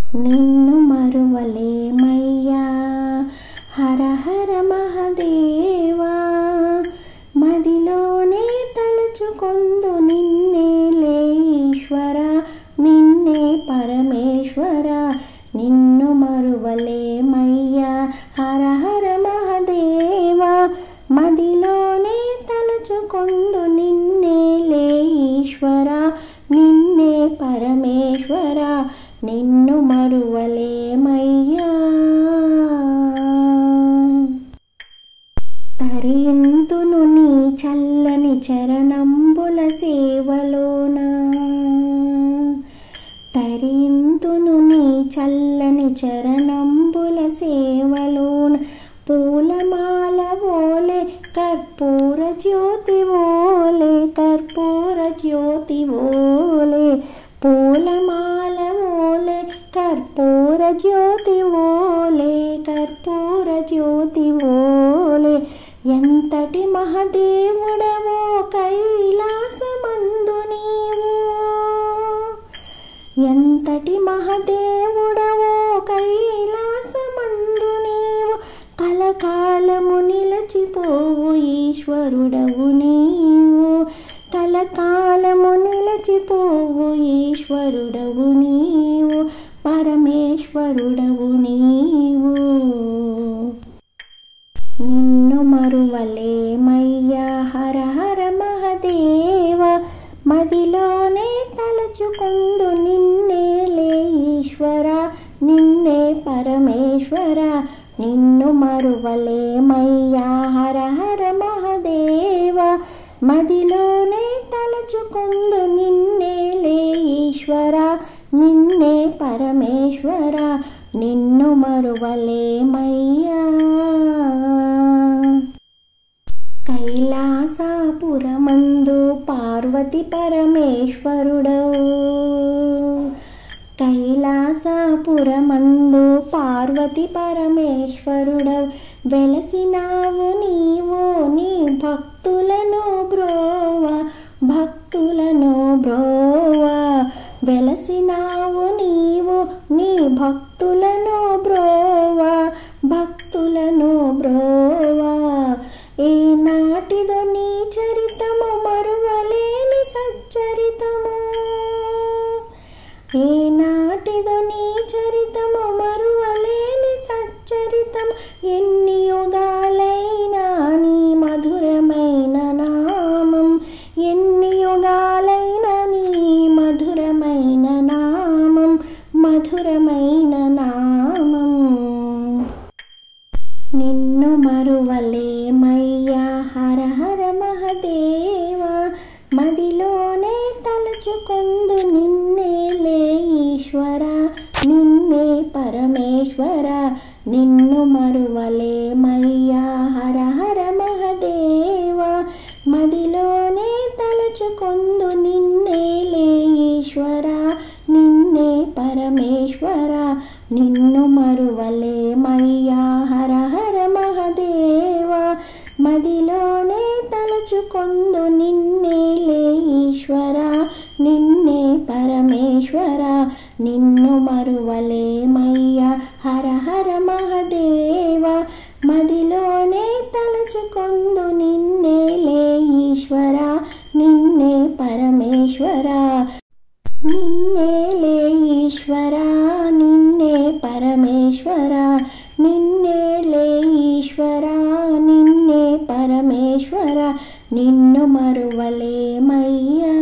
నిన్ను మరువలేమయ్యా హర హర మహదేవా మదిలోనే తలుచుకొందు నిన్నేలే ఈశ్వర నిన్నే పరమేశ్వర నిన్ను మరువలేమయ్యా హర హర మహదేవా మదిలోనే తలుచుకొందు నిన్నేలే ఈశ్వర నిన్నే పరమేశ్వర నిన్ను మరువలేమయ్యా తరింతును నీ చల్లని చరణంబుల సేవలోన తరింతును నీ చల్లని చరణంబుల సేవలోన పూలమాల ఓలే కర్పూర జ్యోతి ఓలే కర్పూర జ్యోతి ఓలే పూలమాల ఓలే కర్పూర జ్యోతి ఓలే కర్పూర జ్యోతి ఓలే ఎంతటి మహదేవుడవో కైలాసమందు నీవు ఎంతటి మహదేవుడవో కైలాసమందు నీవు కలకాలము నిలచిపోవు ఈశ్వరుడవు నీవు కలకాలము నిలచిపోవు ఈశ్వరుడవు నీవు పరమేశ్వరుడవు నీవు నిన్ను మరువలేమయ్యా హర హర మహదేవ మదిలోనే తలచుకొందు నిన్నేలే ఈశ్వర నిన్నే పరమేశ్వర నిన్ను మరువలేమయ్యా హర హర మహదేవ మదిలోనే తలచుకొందు నిన్నేలే ఈశ్వర నిన్నే పరమేశ్వర నిన్ను మరువలేమయ్యా కైలాసపురమందు పార్వతి పరమేశ్వరుడవు కైలాసపురమందు పార్వతి పరమేశ్వరుడవు వెలసినావు నీవు నీ భక్తులను బ్రోవా భక్తులను బ్రోవా వెలసినావు నీవు నీ భక్తులను బ్రోవా భక్తులను బ్రోవా ఏ నాటిదో నీ చరితము మరువలేని సచ్చరితము ఏ నాటిదో నీ చరితము మరువలేని సచ్చరితము ఎన్ని యుగాలైనా నీ మధురమైన నామం ఎన్ని యుగాలైనా నీ మధురమైన నామం మధురమైన నామం నిన్ను మరువలేమయ్యా హర హర మహదేవ మదిలోనే తలచుకొందు నిన్నేలే ఈశ్వర నిన్నే పరమేశ్వర నిన్ను మరువలేమయ్యా హర హర మహదేవ మదిలోనే తలచుకొందు నిన్నేలే ఈశ్వర నిన్నే పరమేశ్వర నిన్ను మరువలేమయ్యా హర హర మహదేవ మదిలోనే తలచుకొందు నిన్నేలే ఈశ్వర నిన్నే పరమేశ్వర నిన్ను మరువలేమయ్యా హర హర మహదేవ మదిలోనే తలచుకొందు నిన్నేలే ఈశ్వర నిన్నే పరమేశ్వర నిన్నేలే ఈశ్వర నిన్నే పరమేశ్వర నిన్నేలే ఈశ్వర నిన్నే పరమేశ్వర నిన్ను మరువలేమయ్యా